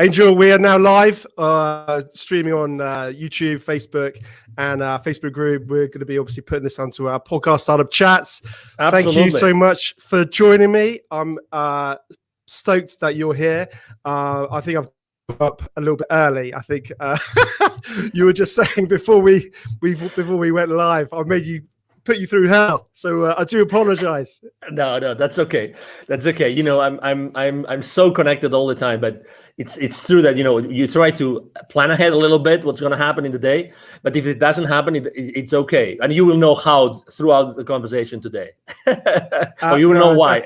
Angel, we are now live, streaming on YouTube, Facebook, and our Facebook group. We're going to be obviously putting this onto our podcast startup chats. Absolutely. Thank you so much for joining me. I'm stoked that you're here. I think I've up a little bit early. I think you were just saying before we went live, I made you put you through hell. So I do apologize. No, that's okay. That's okay. You know, I'm so connected all the time, but it's true that, you know, you try to plan ahead a little bit what's going to happen in the day, but if it doesn't happen, it's okay, and you will know how throughout the conversation today, or you will know why.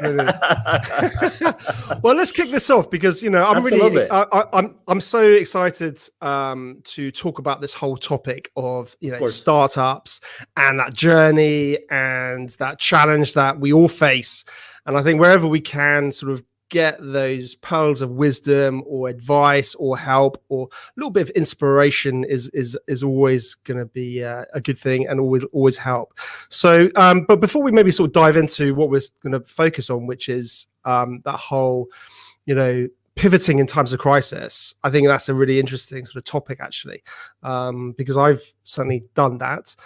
Well, let's kick this off because, you know, I'm so excited to talk about this whole topic of, you know, startups and that journey and that challenge that we all face, and I think wherever we can sort of get those pearls of wisdom or advice or help or a little bit of inspiration is always going to be a good thing and always help. So but before we maybe sort of dive into what we're going to focus on, which is that whole, you know, pivoting in times of crisis, I think that's a really interesting sort of topic actually, because I've certainly done that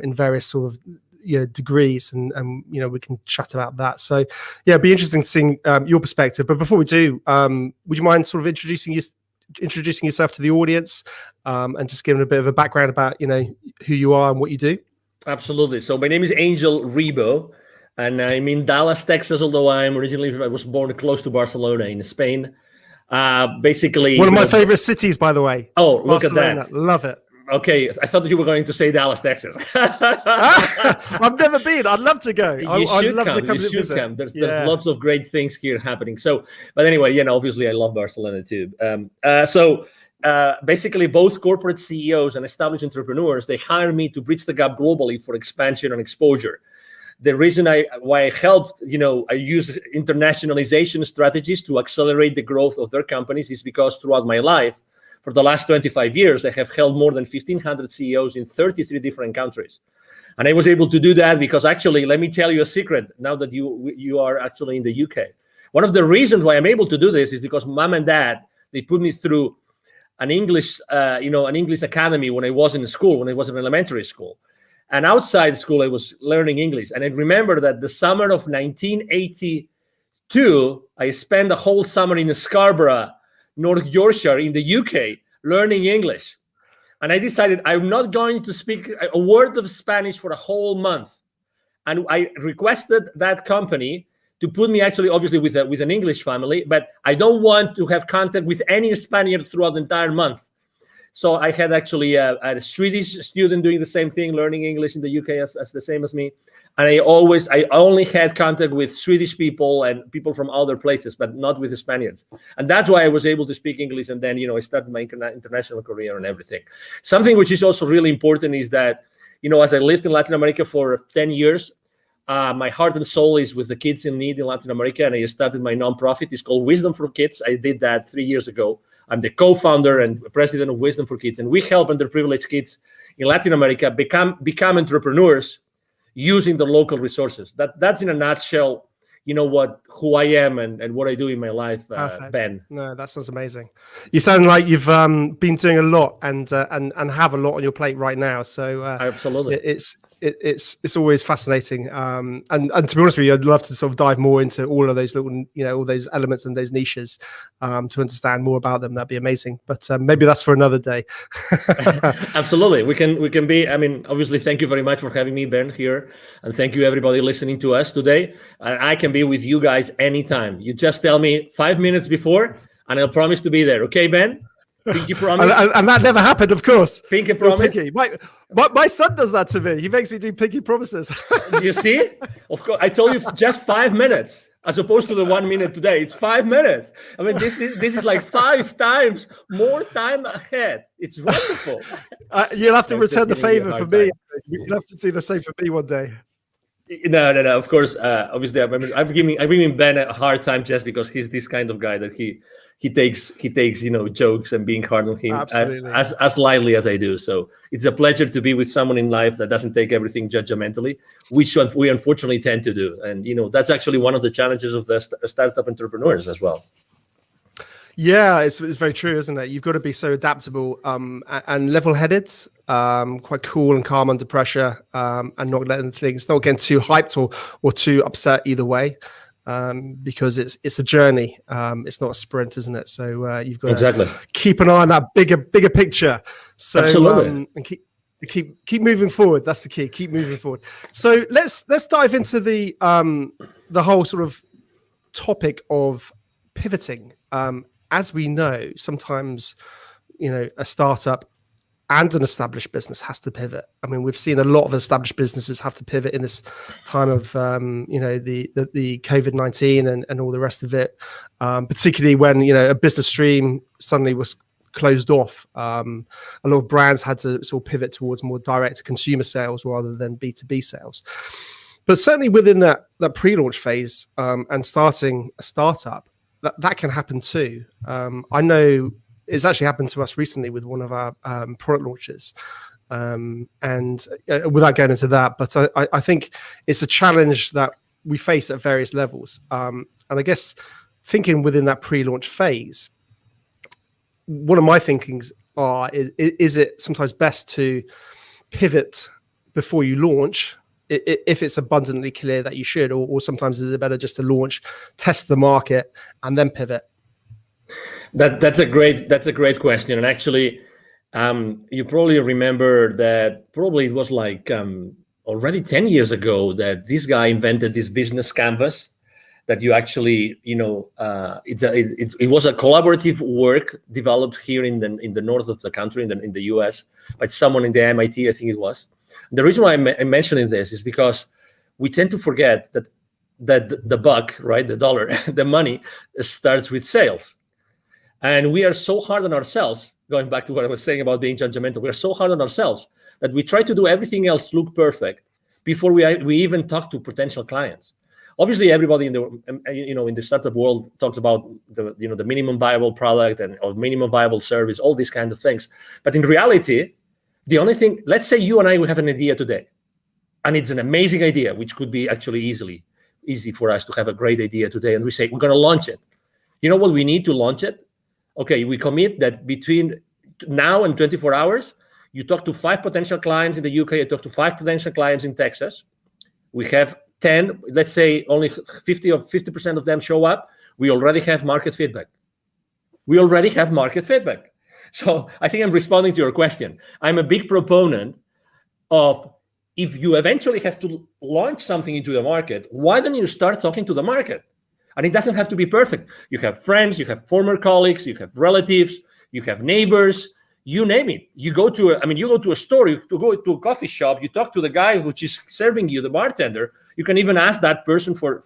in various sort of, you know, degrees, and you know, we can chat about that. So yeah, it'd be interesting seeing your perspective. But before we do, would you mind sort of introducing yourself to the audience, and just giving a bit of a background about, you know, who you are and what you do? Absolutely. So my name is Angel Ribo, and I'm in Dallas, Texas, although I was born close to Barcelona in Spain. Basically one of my favorite cities, by the way. Oh, look Barcelona. at that. Love it. Okay, I thought that you were going to say Dallas, Texas. I've never been. I'd love to go. I'd love to come you to visit. Come. There's lots of great things here happening. So, but anyway, you know, obviously I love Barcelona too. Basically, both corporate CEOs and established entrepreneurs, they hire me to bridge the gap globally for expansion and exposure. The reason why I helped, you know, I use internationalization strategies to accelerate the growth of their companies is because throughout my life, for the last 25 years, I have held more than 1,500 CEOs in 33 different countries. And I was able to do that because actually, let me tell you a secret now that you are actually in the UK. One of the reasons why I'm able to do this is because mom and dad, they put me through an English academy when I was in school, when I was in elementary school. And outside school, I was learning English. And I remember that the summer of 1982, I spent a whole summer in Scarborough, North Yorkshire in the UK, learning English. And I decided I'm not going to speak a word of Spanish for a whole month. And I requested that company to put me actually, obviously, with an English family, but I don't want to have contact with any Spaniard throughout the entire month. So I had actually a Swedish student doing the same thing, learning English in the UK as the same as me. And I only had contact with Swedish people and people from other places, but not with the Spaniards. And that's why I was able to speak English. And then, you know, I started my international career and everything. Something which is also really important is that, you know, as I lived in Latin America for 10 years, my heart and soul is with the kids in need in Latin America. And I started my nonprofit. It's called Wisdom for Kids. I did that 3 years ago. I'm the co-founder and president of Wisdom for Kids. And we help underprivileged kids in Latin America become entrepreneurs using the local resources. That's in a nutshell, you know, who I am and what I do in my life, Ben. No, that sounds amazing. You sound like you've been doing a lot and have a lot on your plate right now. So absolutely, it's always fascinating. And to be honest with you, I'd love to sort of dive more into all of those little, you know, all those elements and those niches to understand more about them. That'd be amazing. But maybe that's for another day. Absolutely. We can be, I mean, obviously, thank you very much for having me, Ben, here. And thank you, everybody listening to us today. I can be with you guys anytime. You just tell me 5 minutes before, and I'll promise to be there. Okay, Ben? Pinky promise. and that never happened, of course. Pinky promise. Pinky. My son does that to me. He makes me do pinky promises. You see? Of course, I told you just 5 minutes, as opposed to the 1 minute today. It's 5 minutes. I mean, this is like 5 times more time ahead. It's wonderful. You'll have to return the favor for me. You'll have to do the same for me one day. No. Of course, obviously, I'm giving Ben a hard time just because he's this kind of guy that he takes you know, jokes and being hard on him as lightly as I do. So it's a pleasure to be with someone in life that doesn't take everything judgmentally, which we unfortunately tend to do. And you know, that's actually one of the challenges of the startup entrepreneurs as well. Yeah, it's very true, isn't it? You've got to be so adaptable and level-headed, quite cool and calm under pressure, and not letting things not getting too hyped or too upset either way, because it's a journey. It's not a sprint, isn't it? So you've got to keep an eye on that bigger picture. So Absolutely. And keep moving forward. That's the key. Keep moving forward. So let's dive into the whole sort of topic of pivoting. As we know, sometimes, a startup and an established business has to pivot. I mean, we've seen a lot of established businesses have to pivot in this time of, the COVID-19 and all the rest of it, particularly when, a business stream suddenly was closed off. A lot of brands had to sort of pivot towards more direct consumer sales rather than B2B sales. But certainly within that pre-launch phase and starting a startup, that can happen too. I know it's actually happened to us recently with one of our product launches. And without going into that, but I think it's a challenge that we face at various levels. And I guess thinking within that pre-launch phase, one of my thinkings is it sometimes best to pivot before you launch, if it's abundantly clear that you should, or sometimes is it better just to launch, test the market, and then pivot? That's a great question. And actually, you probably remember that probably it was like already 10 years ago that this guy invented this business canvas that you actually, it was a collaborative work developed here in the north of the country, in the US, by someone in the MIT, I think it was. The reason why I'm mentioning this is because we tend to forget that the buck, right, the dollar, the money starts with sales. And we are so hard on ourselves, going back to what I was saying about being judgmental, we are so hard on ourselves that we try to do everything else look perfect before we even talk to potential clients. Obviously, everybody in the startup world talks about the minimum viable product or minimum viable service, all these kind of things. But in reality, the only thing, let's say you and I will have an idea today, and it's an amazing idea, which could be actually easy for us to have a great idea today, and we say we're going to launch it. You know what we need to launch it? Okay, we commit that between now and 24 hours, you talk to 5 potential clients in the UK, you talk to 5 potential clients in Texas. We have 10, let's say only 50% of them show up. We already have market feedback. So I think I'm responding to your question. I'm a big proponent of, if you eventually have to launch something into the market, why don't you start talking to the market? And it doesn't have to be perfect. You have friends, you have former colleagues, you have relatives, you have neighbors, you name it. You go to a store, you go to a coffee shop, you talk to the guy which is serving you, the bartender. You can even ask that person for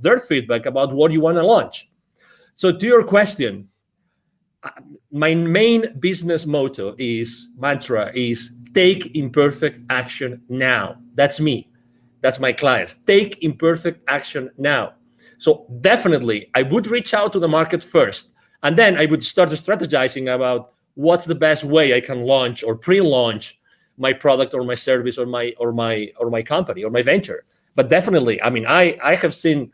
their feedback about what you want to launch. So to your question, my main business mantra is take imperfect action now. That's me. That's my clients. Take imperfect action now. So definitely, I would reach out to the market first, and then I would start strategizing about what's the best way I can launch or pre-launch my product or my service or my company or my venture. But definitely, I mean, I have seen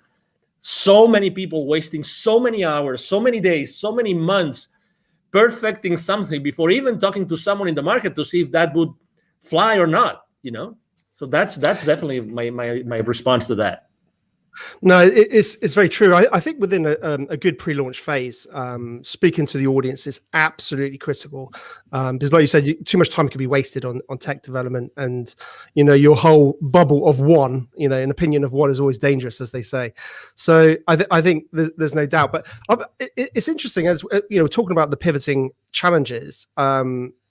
so many people wasting so many hours, so many days, so many months perfecting something before even talking to someone in the market to see if that would fly or not. So that's definitely my response to that. No, it's very true. I think within a good pre-launch phase, speaking to the audience is absolutely critical, because like you said, too much time can be wasted on tech development, and your whole bubble of one, an opinion of one is always dangerous, as they say. So I think there's no doubt. But it's interesting, as talking about the pivoting challenges.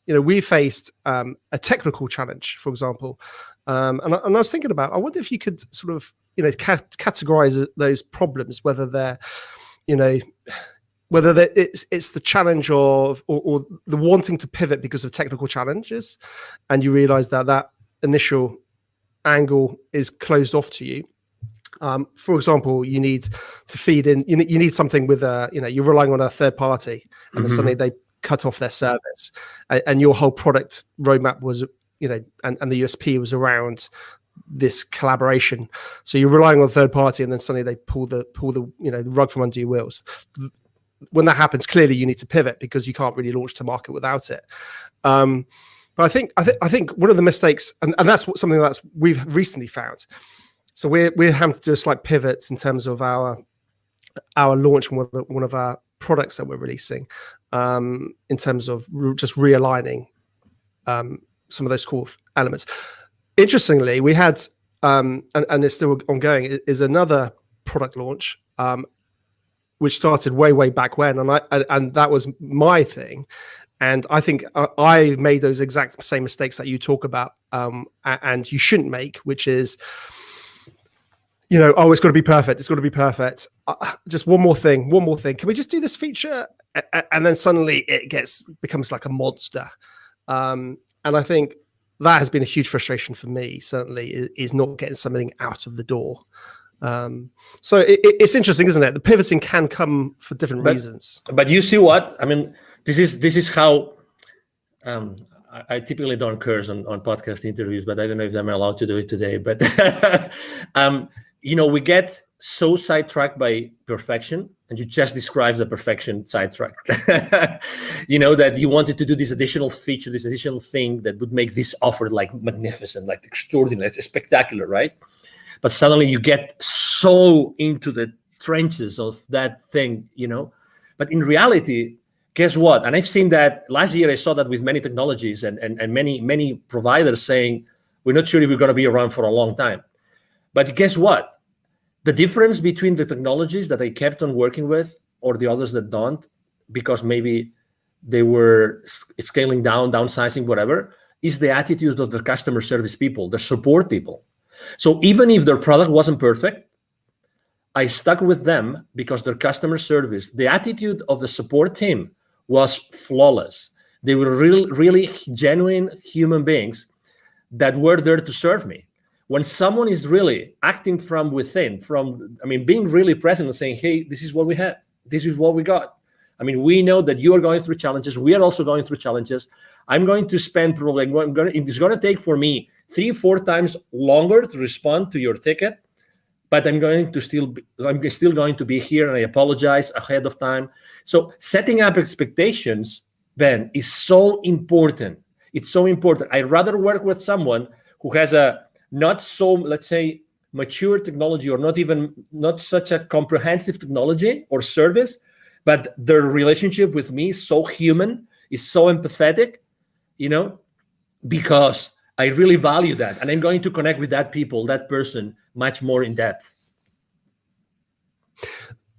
We faced a technical challenge, for example, and I was thinking about, I wonder if you could sort of categorize those problems, whether they're it's the challenge of or the wanting to pivot because of technical challenges, and you realize that initial angle is closed off to you. For example, you need to feed in, you need something with you're relying on a third party, and then suddenly they cut off their service, and your whole product roadmap was and the USP was around this collaboration. So you're relying on a third party, and then suddenly they pull the rug from under your wheels. when that happens, clearly you need to pivot because you can't really launch to market without it. But I think one of the mistakes, and that's something that's we've recently found. So we're having to do a slight pivots in terms of our launch, one of our products that we're releasing, in terms of just realigning some of those core elements. Interestingly, we had and it's still ongoing, is another product launch which started way back when, and that was my thing. And I think I made those exact same mistakes that you talk about, and you shouldn't make, which is, it's got to be perfect. It's got to be perfect. Just one more thing. Can we just do this feature? And then suddenly it becomes like a monster. And I think that has been a huge frustration for me, certainly, is not getting something out of the door. So it's interesting, isn't it? The pivoting can come for different reasons. But you see what? I mean, this is how I typically don't curse on podcast interviews, but I don't know if I'm allowed to do it today. But we get so sidetracked by perfection, and you just described the perfection sidetrack. That you wanted to do this additional feature, this additional thing that would make this offer like magnificent, like extraordinary, it's spectacular, right? But suddenly you get so into the trenches of that thing, But in reality, guess what? And I've seen that last year. I saw that with many technologies and many providers saying, we're not sure if we're going to be around for a long time. But guess what? The difference between the technologies that I kept on working with or the others that don't, because maybe they were scaling down, downsizing, whatever, is the attitude of the customer service people, the support people. So even if their product wasn't perfect, I stuck with them because their customer service, the attitude of the support team was flawless. They were really genuine human beings that were there to serve me. When someone is really acting from within, being really present and saying, hey, this is what we have. This is what we got. We know that you are going through challenges. We are also going through challenges. I'm going to spend probably, it's going to take for me 3-4 times longer to respond to your ticket, but I'm still going to be here, and I apologize ahead of time. So setting up expectations, Ben, is so important. It's so important. I'd rather work with someone who has a not so, let's say, mature technology, or not such a comprehensive technology or service, but their relationship with me is so human, is so empathetic, because I really value that, and I'm going to connect with that person much more in depth.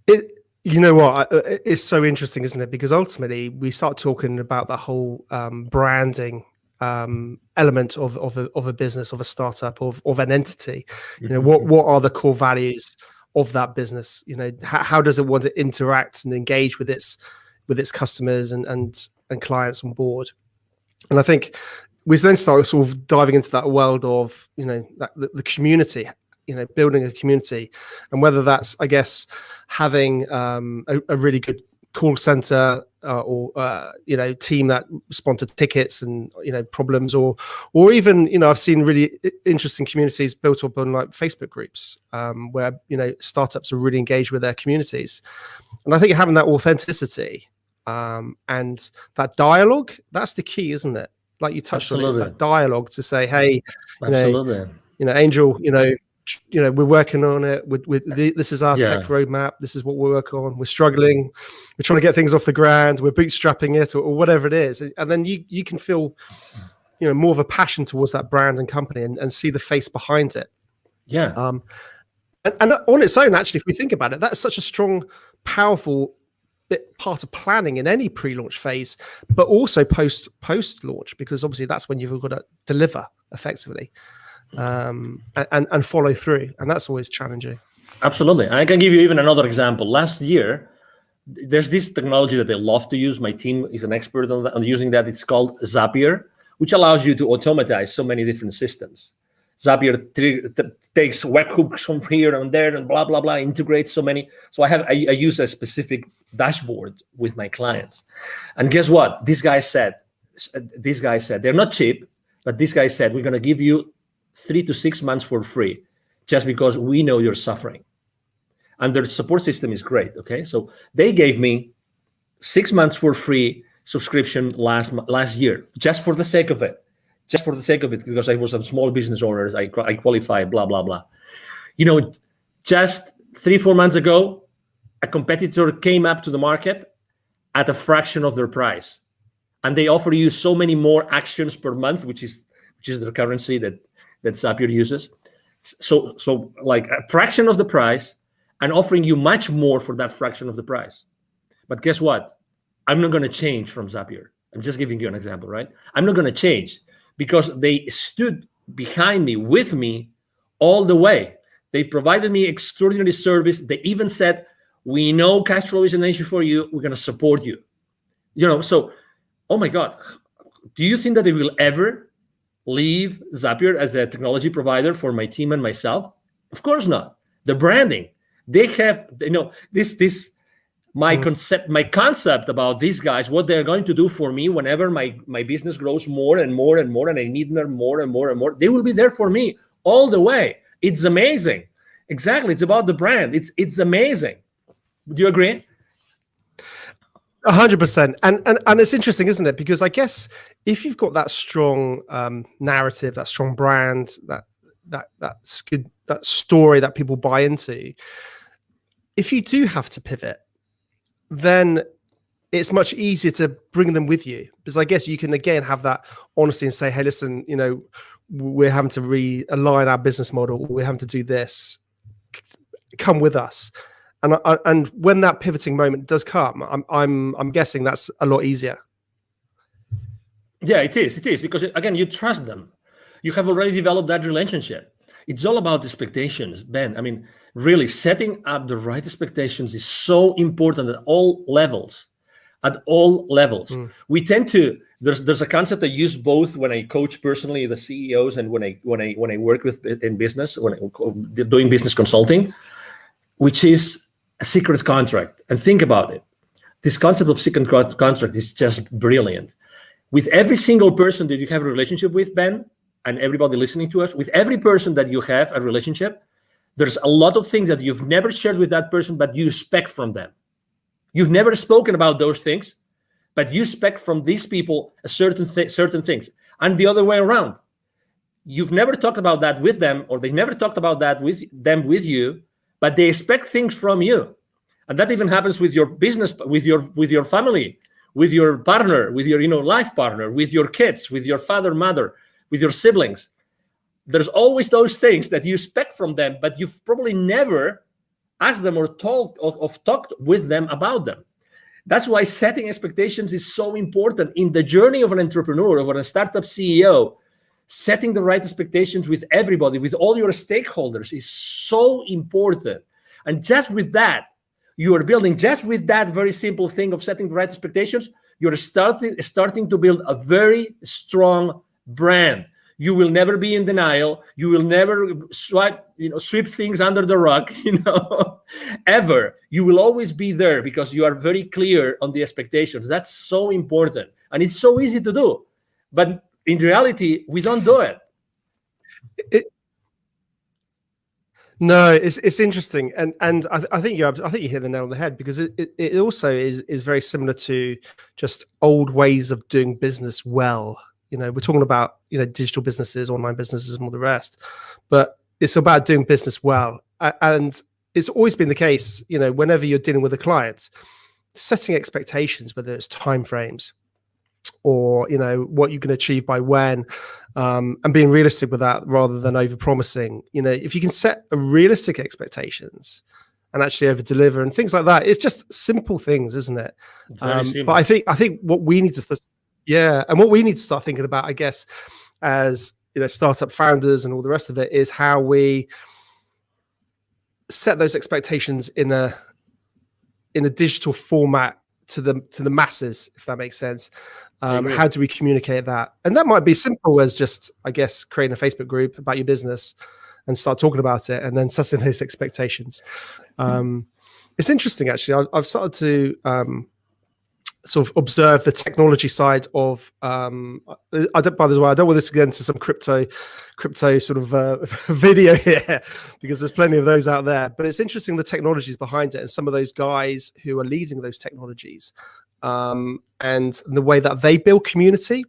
It's so interesting, isn't it? Because ultimately we start talking about the whole branding element of a business, of a startup, of an entity. What are the core values of that business? How does it want to interact and engage with its customers and clients on board? And I think we then start sort of diving into that world of the community, building a community, and whether that's, I guess, having a really good call center or team that respond to tickets and problems, or even I've seen really interesting communities built up on like Facebook groups where startups are really engaged with their communities. And I think having that authenticity and that dialogue, that's the key, isn't it? Like you touched on, it's that dialogue to say, hey, Angel, we're working on it. This is our tech roadmap. This is what we're working on. We're struggling. We're trying to get things off the ground. We're bootstrapping it, or whatever it is. And then you can feel, more of a passion towards that brand and company, and see the face behind it. Yeah. And on its own, actually, if we think about it, that's such a strong, powerful part of planning in any pre-launch phase, but also post-launch, because obviously that's when you've got to deliver effectively. And follow through, and that's always challenging. Absolutely. I can give you even another example. Last year, there's this technology that they love to use. My team is an expert on using that. It's called Zapier, which allows you to automatize so many different systems. Zapier takes webhooks from here and there and blah blah blah, integrates so many. So I use a specific dashboard with my clients, and guess what? This guy said they're not cheap, but this guy said, we're going to give you 3 to 6 months for free, just because we know you're suffering. And their support system is great. Okay, so they gave me 6 months for free subscription last year, just for the sake of it. Just for the sake of it, because I was a small business owner, I qualify, blah, blah, blah. Just 3-4 months ago, a competitor came up to the market at a fraction of their price. And they offer you so many more actions per month, which is the currency that Zapier uses. So like a fraction of the price and offering you much more for that fraction of the price. But guess what? I'm not going to change from Zapier. I'm just giving you an example, right? I'm not going to change because they stood behind me, with me all the way. They provided me extraordinary service. They even said, we know cash flow is an issue for you. We're going to support you. So, oh my God, do you think that they will ever leave Zapier as a technology provider for my team and myself? Of course not. The branding, they have, my concept about these guys, what they're going to do for me whenever my business grows more and more and more, and I need them more and more and more, they will be there for me all the way. It's amazing. Exactly. It's about the brand. It's amazing. Do you agree? 100%. And it's interesting, isn't it? Because I guess if you've got that strong narrative, that strong brand, that's good, that story that people buy into, if you do have to pivot, then it's much easier to bring them with you, because I guess you can again have that honesty and say, hey, listen, we're having to realign our business model. We're having to do this. Come with us. And when that pivoting moment does come, I'm guessing that's a lot easier. Yeah, it is because again, you trust them. You have already developed that relationship. It's all about expectations, Ben. I mean, really setting up the right expectations is so important at all levels. We tend to, there's a concept I use both when I coach personally the CEOs and when I work with in business, when I'm doing business consulting, which is a secret contract. And think about it. This concept of secret contract is just brilliant. With every single person that you have a relationship with, Ben, and everybody listening to us, with every person that you have a relationship, there's a lot of things that you've never shared with that person, but you expect from them. You've never spoken about those things, but you expect from these people a certain things. And the other way around. You've never talked about that with them, or they never talked about that with you, but they expect things from you. And that even happens with your business, with your family, with your partner, with your life partner, with your kids, with your father, mother, with your siblings. There's always those things that you expect from them, but you've probably never asked them or talked with them about them. That's why setting expectations is so important in the journey of an entrepreneur, of a startup CEO. Setting the right expectations with everybody, with all your stakeholders, is so important. And just with that, you are building, just with that very simple thing of setting the right expectations, you're starting to build a very strong brand. You will never be in denial. You will never sweep things under the rug, ever. You will always be there because you are very clear on the expectations. That's so important. And it's so easy to do. But in reality, we don't do it. No, it's interesting, and I think you hit the nail on the head, because it also is very similar to just old ways of doing business well. We're talking about digital businesses, online businesses, and all the rest, but it's about doing business well, and it's always been the case. Whenever you're dealing with a client, setting expectations, whether it's timeframes or what you can achieve by when, and being realistic with that rather than over promising. If you can set a realistic expectations and actually over deliver and things like that, it's just simple things, isn't it? But I think what we need to what we need to start thinking about, I guess, as startup founders and all the rest of it, is how we set those expectations in a digital format to the masses, if that makes sense. How do we communicate that? And that might be simple as just, I guess, creating a Facebook group about your business and start talking about it, and then setting those expectations. It's interesting, actually. I've started to sort of observe the technology side of. By the way, I don't want this to get into some crypto sort of video here, because there's plenty of those out there. But it's interesting the technologies behind it, and some of those guys who are leading those technologies. and the way that they build community,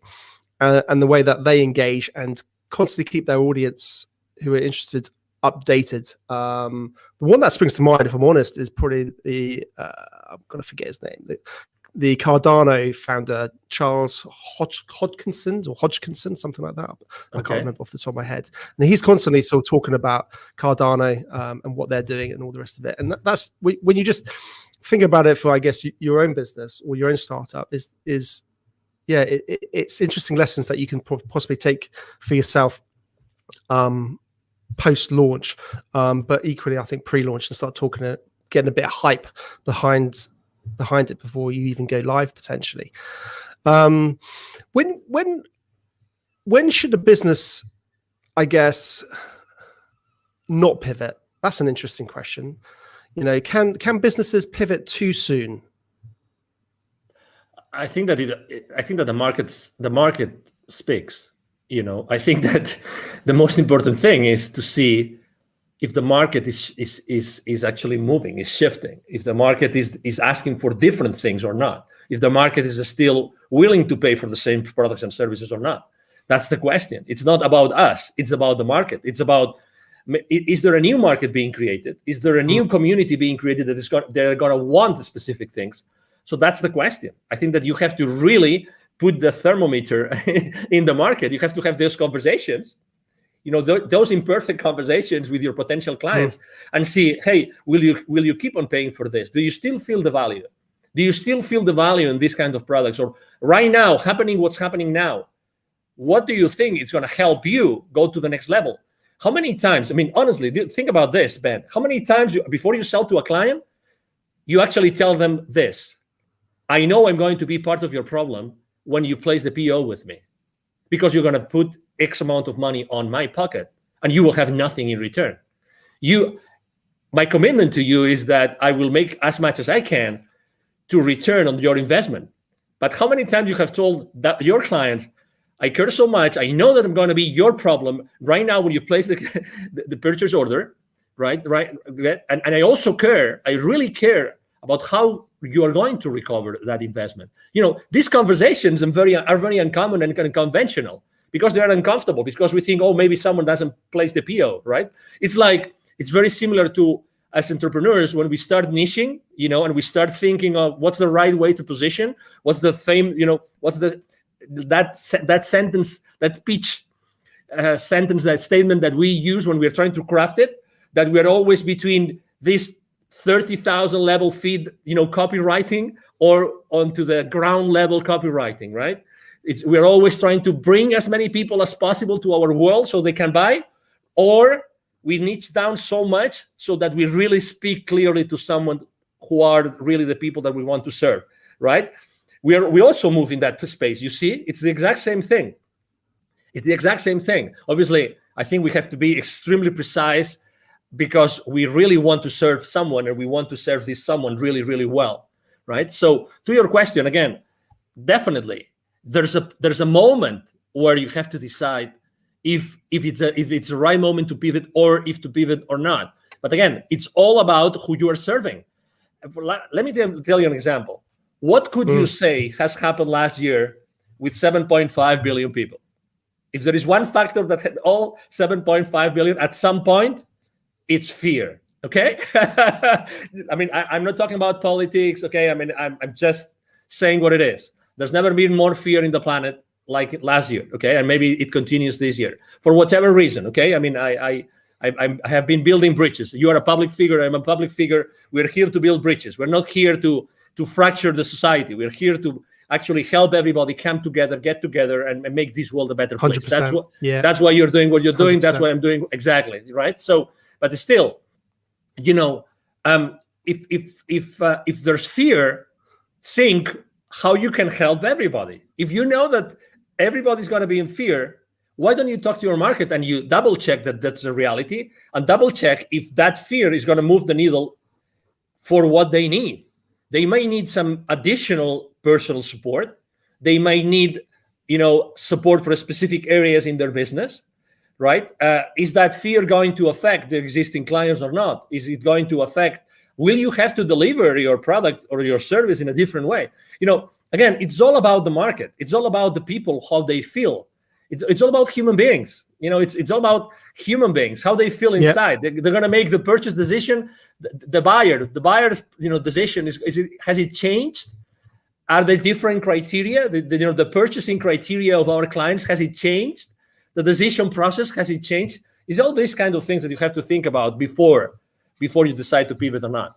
and the way that they engage and constantly keep their audience who are interested updated. The one that springs to mind, if I'm honest, is probably the I'm gonna forget his name. The Cardano founder, Charles Hodgkinson, something like that. I can't remember off the top of my head. And he's constantly sort of talking about Cardano and what they're doing and all the rest of it. And that's when you just think about it for, I guess, your own business or your own startup it's interesting lessons that you can possibly take for yourself post-launch, but equally, I think pre-launch, and start getting a bit of hype behind it before you even go live potentially. When should a business, I guess, not pivot? That's an interesting question. Can businesses pivot too soon? I think that the market speaks. I think that the most important thing is to see if the market is actually moving, is shifting, if the market is asking for different things or not, if the market is still willing to pay for the same products and services or not. That's the question. It's not about us. It's about the market. It's about, is there a new market being created? Is there a new community being created they're going to want specific things? So that's the question. I think that you have to really put the thermometer in the market. You have to have those conversations, those imperfect conversations with your potential clients, and see, hey, will you keep on paying for this? Do you still feel the value? Do you still feel the value in these kind of products? Or right now, what's happening now, what do you think is going to help you go to the next level? How many times, honestly, think about this, Ben. How many times before you sell to a client, you actually tell them this: I know I'm going to be part of your problem when you place the PO with me, because you're going to put X amount of money on my pocket and you will have nothing in return. My commitment to you is that I will make as much as I can to return on your investment. But how many times you have told that your clients, I care so much, I know that I'm going to be your problem right now when you place the purchase order, right? And I also care, I really care about how you are going to recover that investment. These conversations are very uncommon and kind of conventional, because they are uncomfortable, because we think, oh, maybe someone doesn't place the PO, right? It's very similar to, as entrepreneurs, when we start niching, and we start thinking of what's the right way to position, what's the fame, what's that sentence, that pitch sentence, that statement that we use when we're trying to craft it, that we're always between this 30,000 level feed, copywriting, or onto the ground level copywriting, right? We're always trying to bring as many people as possible to our world so they can buy, or we niche down so much so that we really speak clearly to someone who are really the people that we want to serve, right? We also move in that space. You see, it's the exact same thing. Obviously, I think we have to be extremely precise, because we really want to serve someone, and we want to serve this someone really, really well, right? So to your question, again, definitely there's a moment where you have to decide if it's the right moment to pivot, or if to pivot or not. But again, it's all about who you are serving. Let me tell you an example. What could you say has happened last year with 7.5 billion people? If there is one factor that had all 7.5 billion at some point, it's fear. Okay. I'm not talking about politics. Okay. I'm just saying what it is. There's never been more fear in the planet like last year. Okay. And maybe it continues this year for whatever reason. Okay. I have been building bridges. You are a public figure. I'm a public figure. We're here to build bridges. We're not here to fracture the society. We're here to actually help everybody come together, get together, and make this world a better place. That's why you're doing what you're doing. 100%. That's what I'm doing. Exactly. Right. So, but still, if there's fear, think how you can help everybody. If you know that everybody's going to be in fear, why don't you talk to your market and you double check that that's the reality, and double check if that fear is going to move the needle for what they need. They may need some additional personal support. They might need, support for specific areas in their business. Right? Is that fear going to affect the existing clients or not? Is it going to affect will you have to deliver your product or your service in a different way? Again, it's all about the market. It's all about the people, how they feel. It's all about human beings. It's all about human beings, how they feel inside. They're going to make the purchase decision. The buyer, decision has it changed? Are there different criteria? The purchasing criteria of our clients, has it changed? The decision process, has it changed? It's all these kind of things that you have to think about before you decide to pivot or not.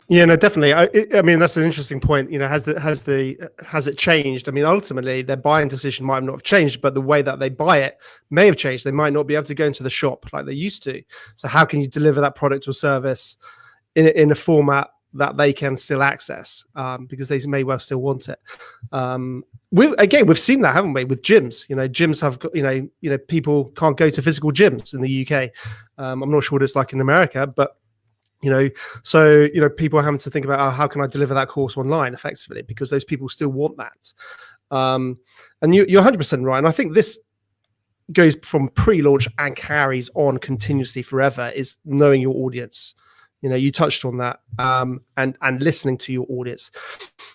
Yeah, no, definitely. I mean, that's an interesting point. Has it changed? I mean, ultimately, their buying decision might not have changed, but the way that they buy it may have changed. They might not be able to go into the shop like they used to. So how can you deliver that product or service in a format that they can still access, because they may well still want it? We've seen that, haven't we, with gyms? Gyms have got, people can't go to physical gyms in the UK. I'm not sure what it's like in America, but so people are having to think about, how can I deliver that course online effectively, because those people still want that. And you're 100% right. And I think this goes from pre-launch and carries on continuously forever, is knowing your audience. You touched on that, and listening to your audience.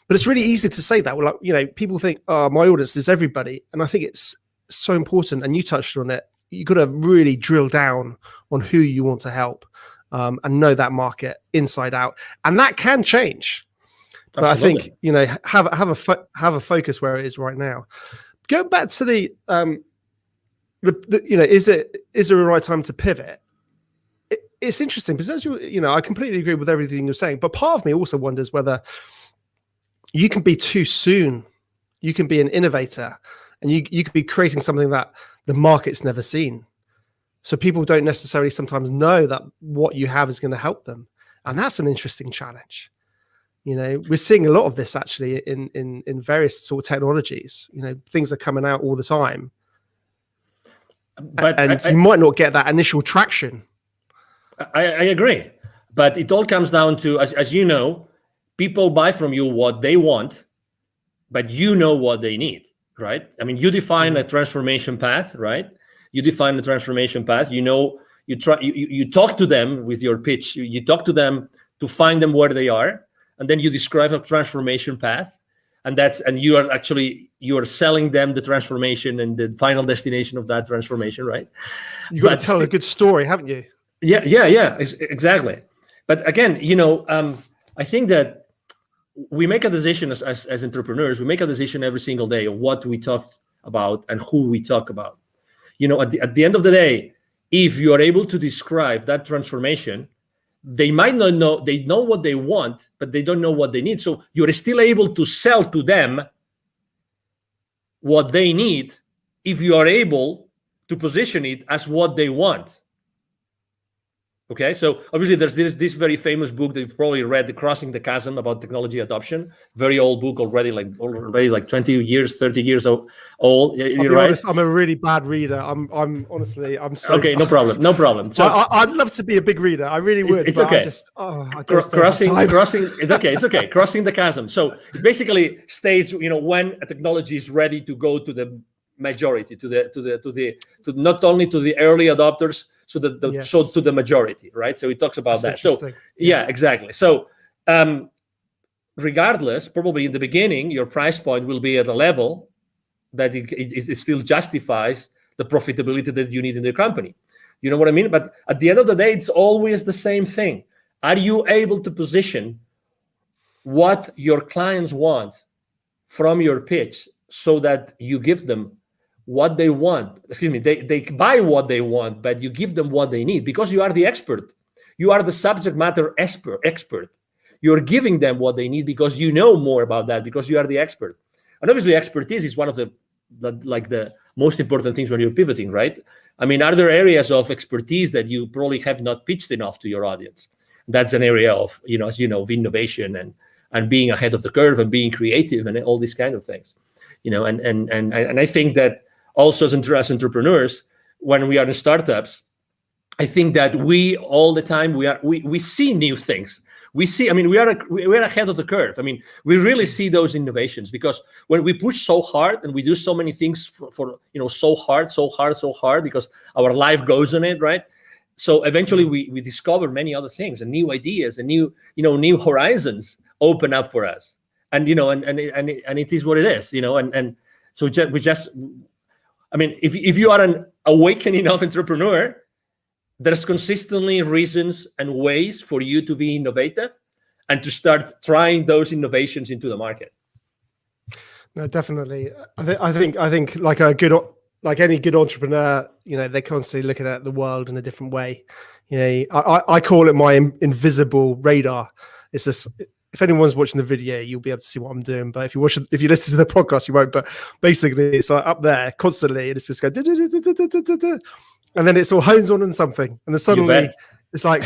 But it's really easy to say that. Well, people think, oh, my audience is everybody. And I think it's so important. And you touched on it. You got to really drill down on who you want to help. And know that market inside out, and that can change. But absolutely. I think have a focus where it is right now. Going back to the is there a right time to pivot? It's interesting because I completely agree with everything you're saying, but part of me also wonders whether you can be too soon. You can be an innovator, and you could be creating something that the market's never seen. So people don't necessarily sometimes know that what you have is going to help them. And that's an interesting challenge. We're seeing a lot of this actually in various sort of technologies. Things are coming out all the time. But you might not get that initial traction. I agree. But it all comes down to, as you know, people buy from you what they want, but you know what they need, right? I mean, you define a transformation path, right? You define the transformation path. You talk to them with your pitch. You talk to them to find them where they are, and then you describe a transformation path, and you are selling them the transformation and the final destination of that transformation, right? You got to tell a good story, haven't you? Yeah, exactly. But again, I think that we make a decision as entrepreneurs. We make a decision every single day of what we talk about and who we talk about. At the end of the day, if you are able to describe that transformation, they might not know, they know what they want, but they don't know what they need. So you're still able to sell to them what they need if you are able to position it as what they want. Okay, so obviously there's this very famous book that you've probably read, The Crossing the Chasm, about technology adoption. Very old book already, like 20 years, 30 years old. I'll be honest, I'm a really bad reader. I'm honestly, I'm so okay. No problem. So I'd love to be a big reader. I really would. It's okay. Crossing. It's okay. Crossing the chasm. So it basically states, when a technology is ready to go to the majority, to not only to the early adopters, so to the majority, right? So it talks about that. So yeah, exactly. So regardless, probably in the beginning, your price point will be at a level that it still justifies the profitability that you need in the company. You know what I mean? But at the end of the day, it's always the same thing. Are you able to position what your clients want from your pitch so that you give them what they want? They buy what they want, but you give them what they need because you are the expert. You are the subject matter expert. You're giving them what they need because you know more about that, because you are the expert. And obviously expertise is one of the most important things when you're pivoting, right? I mean, are there areas of expertise that you probably have not pitched enough to your audience? That's an area of, as you know, of innovation and being ahead of the curve and being creative and all these kind of things, and I think that also as entrepreneurs, when we are in startups, I think that we all the time we see new things. We're ahead of the curve. I mean, we really see those innovations because when we push so hard and we do so many things for so hard because our life goes on it, right? So eventually we discover many other things and new ideas and new horizons open up for us. And and it is what it is, and so I mean, if you are an awakening enough entrepreneur, there's consistently reasons and ways for you to be innovative and to start trying those innovations into the market. No, definitely. I think like any good entrepreneur, they're constantly looking at the world in a different way. I call it my invisible radar. It's this. If anyone's watching the video, you'll be able to see what I'm doing. But if you listen to the podcast, you won't. But basically, it's like up there constantly, and it's just going, and then it's all hones on something, and then suddenly it's like,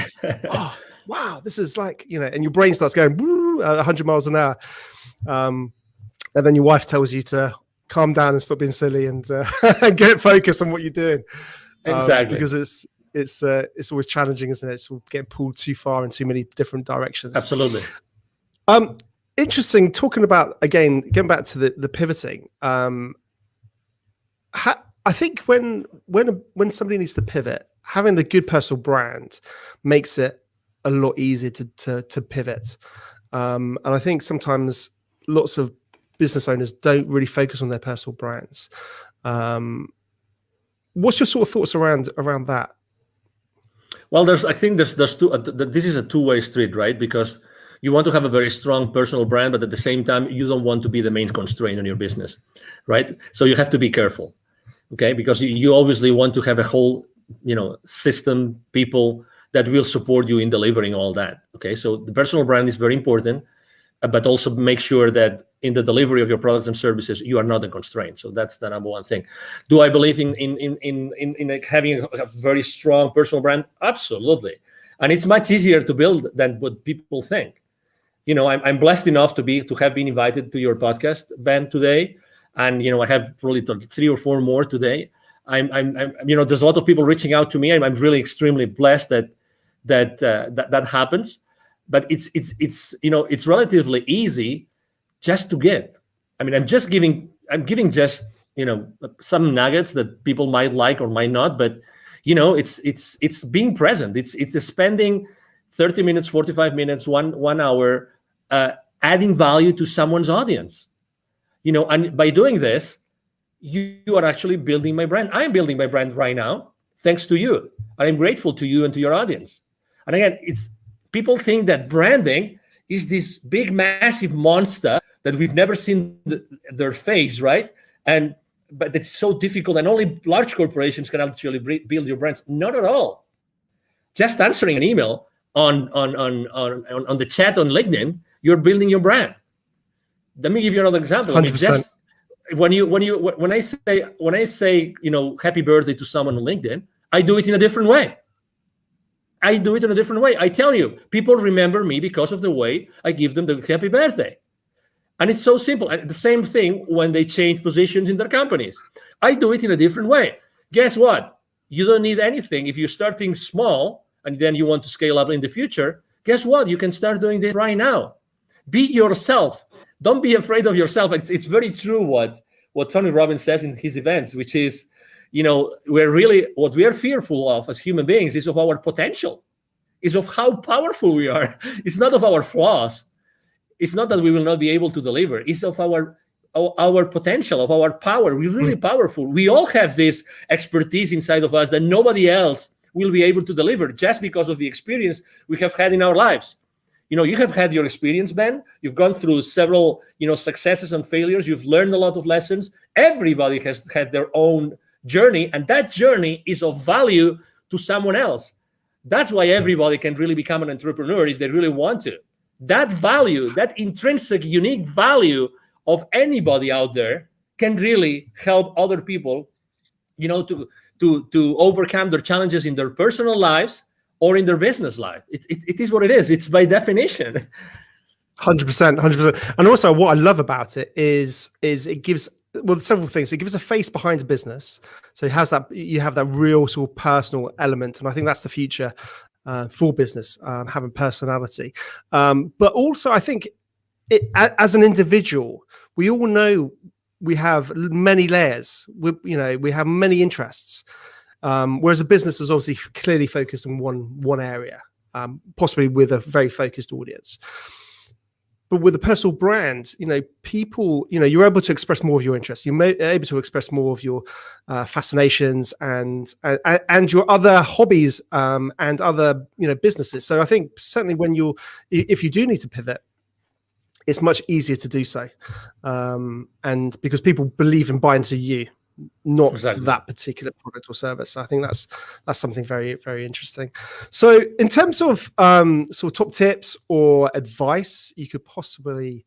oh wow, this is like, and your brain starts going 100 miles an hour, and then your wife tells you to calm down and stop being silly and get focused on what you're doing. Exactly, because it's always challenging, isn't it? It's getting pulled too far in too many different directions. Absolutely. Interesting. Talking about, again, getting back to the pivoting. I think when somebody needs to pivot, having a good personal brand makes it a lot easier to pivot. And I think sometimes lots of business owners don't really focus on their personal brands. What's your sort of thoughts around that? Well, I think there's two. This is a two-way street, right? Because you want to have a very strong personal brand, but at the same time, you don't want to be the main constraint on your business, right? So you have to be careful, okay? Because you obviously want to have a whole, system, people that will support you in delivering all that, okay? So the personal brand is very important, but also make sure that in the delivery of your products and services, you are not a constraint. So that's the number one thing. Do I believe in like having a very strong personal brand? Absolutely. And it's much easier to build than what people think. I'm blessed enough to have been invited to your podcast, Ben, today, and I have probably 3 or 4 more today. I'm there's a lot of people reaching out to me, and I'm really extremely blessed that happens. But it's relatively easy just to give. I mean, I'm giving just some nuggets that people might like or might not, but it's being present. It's spending 30 minutes, 45 minutes, 1 hour, adding value to someone's audience, and by doing this, you are actually building my brand. I'm building my brand right now, thanks to you. I'm grateful to you and to your audience. And again, people think that branding is this big, massive monster that we've never seen their face, right? But it's so difficult, and only large corporations can actually build your brands. Not at all. Just answering an email on the chat on LinkedIn, you're building your brand. Let me give you another example. 100%. When I say happy birthday to someone on LinkedIn, I do it in a different way. I tell you, people remember me because of the way I give them the happy birthday. And it's so simple. And the same thing when they change positions in their companies. I do it in a different way. Guess what? You don't need anything. If you're starting small and then you want to scale up in the future, guess what? You can start doing this right now. Be yourself. Don't be afraid of yourself. It's very true what Tony Robbins says in his events, which is, what we are fearful of as human beings is of our potential, is of how powerful we are. It's not of our flaws. It's not that we will not be able to deliver. It's of our potential, of our power. We're really powerful. We all have this expertise inside of us that nobody else will be able to deliver just because of the experience we have had in our lives. You have had your experience, Ben. You've gone through several, successes and failures. You've learned a lot of lessons. Everybody has had their own journey, and that journey is of value to someone else. That's why everybody can really become an entrepreneur if they really want to. That value, that intrinsic, unique value of anybody out there can really help other people, to overcome their challenges in their personal lives or in their business life. It is what it is. It's by definition. 100%. And also what I love about it is it gives, several things. It gives a face behind the business. So it has you have that real sort of personal element. And I think that's the future for business, having personality. But also I think as an individual, we all know we have many layers. We have many interests. Whereas a business is obviously clearly focused on one area, possibly with a very focused audience. But with a personal brand, people, you're able to express more of your interests. You're able to express more of your fascinations and your other hobbies and other, businesses. So I think certainly if you do need to pivot, it's much easier to do so, and because people believe and buy into you, not that particular product or service. I think that's something very, very interesting. So in terms of sort of top tips or advice you could possibly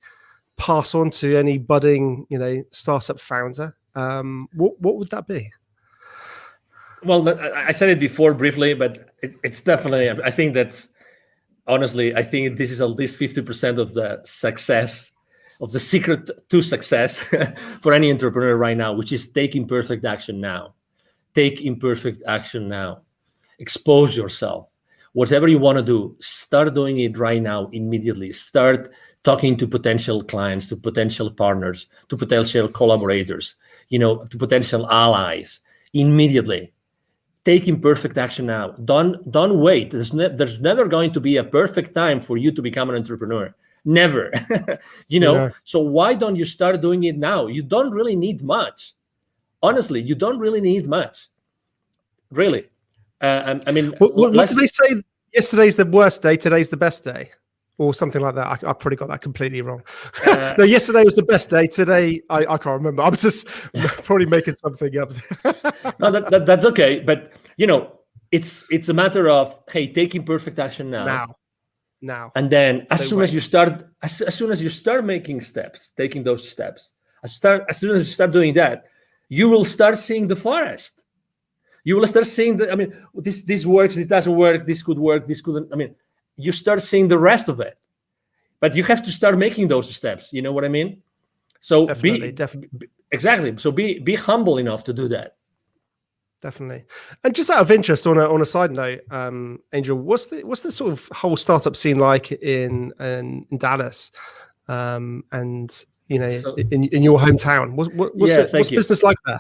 pass on to any budding, startup founder, what would that be? Well, I said it before briefly, but it's definitely, I think that's, honestly, I think this is at least 50% of the success, of the secret to success for any entrepreneur right now, which is take imperfect action now. Take imperfect action now. Expose yourself. Whatever you want to do, start doing it right now, immediately. Start talking to potential clients, to potential partners, to potential collaborators, to potential allies immediately. Take imperfect action now. Don't wait. There's never going to be a perfect time for you to become an entrepreneur. Never. So why don't you start doing it now? You don't really need much. Honestly, you don't really need much. Really. I mean, what did they say? Yesterday's the worst day, today's the best day, or something like that. I probably got that completely wrong. No, yesterday was the best day. Today, I can't remember. I'm just probably making something up. No, that's okay. But it's a matter of, hey, take imperfect action now. And then as soon as you start making steps, taking those steps, as soon as you start doing that, you will start seeing the forest. You will start seeing this works, it doesn't work, this could work, this couldn't. You start seeing the rest of it. But you have to start making those steps. You know what I mean? So definitely. Exactly. So be humble enough to do that. Definitely. And just out of interest, on a side note, Angel, what's the sort of whole startup scene like in Dallas, and in your hometown? What's business like there?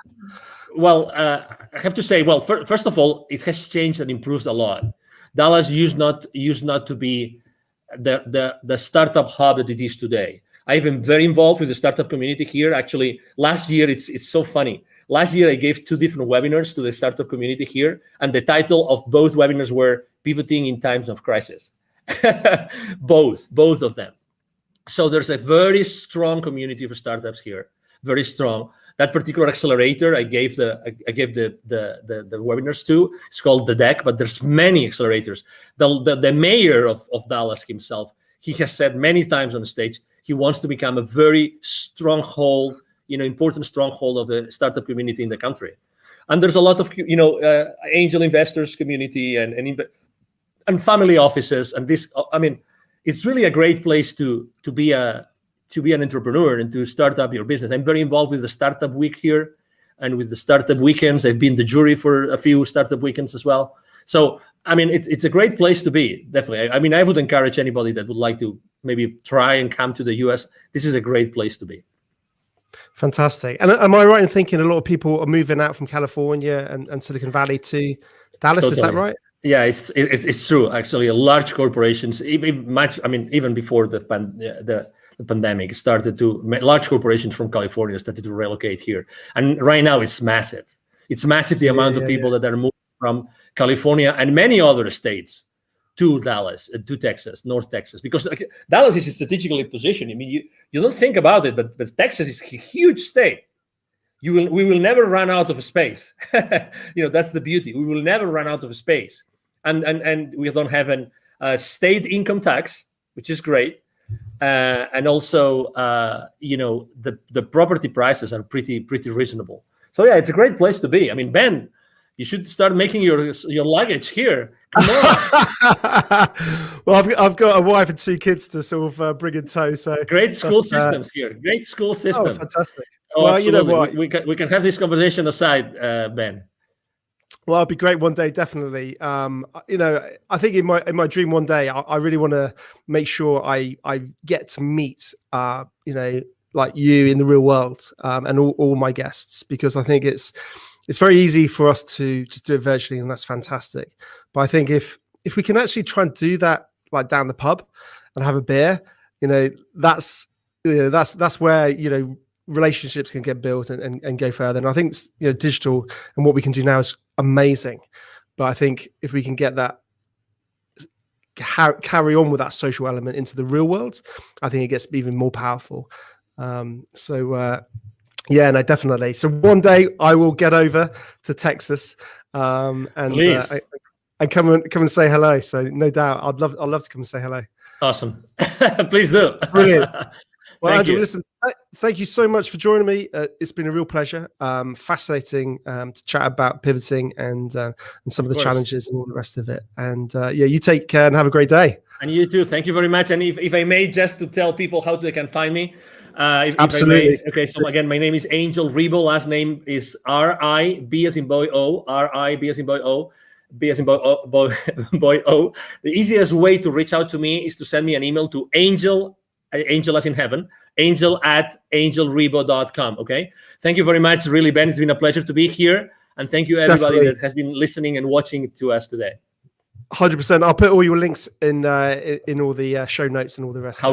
Well, I have to say, first of all, it has changed and improved a lot. Dallas used not to be the startup hub that it is today. I've been very involved with the startup community here. Actually, last year, it's so funny. Last year, I gave 2 different webinars to the startup community here, and the title of both webinars were Pivoting in Times of Crisis. both of them. So there's a very strong community for startups here, very strong. That particular accelerator I gave the webinars to, it's called The Deck, but there's many accelerators. The mayor of Dallas himself, he has said many times on the stage, he wants to become a very stronghold, important stronghold of the startup community in the country. And there's a lot of, angel investors community and family offices. And this, it's really a great place to be an entrepreneur and to start up your business. I'm very involved with the Startup Week here and with the Startup Weekends. I've been the jury for a few Startup Weekends as well. So, it's a great place to be, definitely. I would encourage anybody that would like to maybe try and come to the US. This is a great place to be. Fantastic. And am I right in thinking a lot of people are moving out from California and Silicon Valley to Dallas? Totally. Is that right? Yeah, it's true. Actually, large corporations, even before the pandemic started large corporations from California started to relocate here. And right now it's massive. It's massive, the amount of people that are moving from California and many other states to Dallas, to Texas, North Texas, because Dallas is strategically positioned. You don't think about it, but Texas is a huge state. We will never run out of space. That's the beauty. We will never run out of space. And we don't have a state income tax, which is great. And also, the property prices are pretty reasonable. So yeah, it's a great place to be. Ben, you should start making your luggage here. Come on. Well, I've got a wife and 2 kids to sort of bring in tow. So great school systems here. Great school system. Oh, fantastic. Well, absolutely. You know what? We can have this conversation aside, Ben. Well, it'd be great one day, definitely. I think in my dream one day, I really want to make sure I get to meet, like you in the real world, and all my guests, because I think it's it's very easy for us to just do it virtually, and that's fantastic. But I think if we can actually try and do that, like down the pub and have a beer, that's where, relationships can get built and go further. And I think, digital and what we can do now is amazing. But I think if we can get that, carry on with that social element into the real world, I think it gets even more powerful. Yeah, no, definitely. So one day I will get over to Texas, and come and say hello. So no doubt, I'd love to come and say hello. Awesome. Please do. Brilliant. Well, Angel, listen, thank you so much for joining me. It's been a real pleasure. Fascinating to chat about pivoting and some of the challenges and all the rest of it. And you take care and have a great day. And you too. Thank you very much. And if I may, just to tell people how they can find me. Absolutely. Okay, so again, my name is Angel Ribo. Last name is R-I-B as in boy O, R-I-B as in boy O, B as in boy O. The easiest way to reach out to me is to send me an email to angel as in heaven, angel@angelribo.com. Okay. Thank you very much. Really, Ben, it's been a pleasure to be here. And thank you everybody that has been listening and watching to us today. 100%. I'll put all your links in all the show notes and all the rest.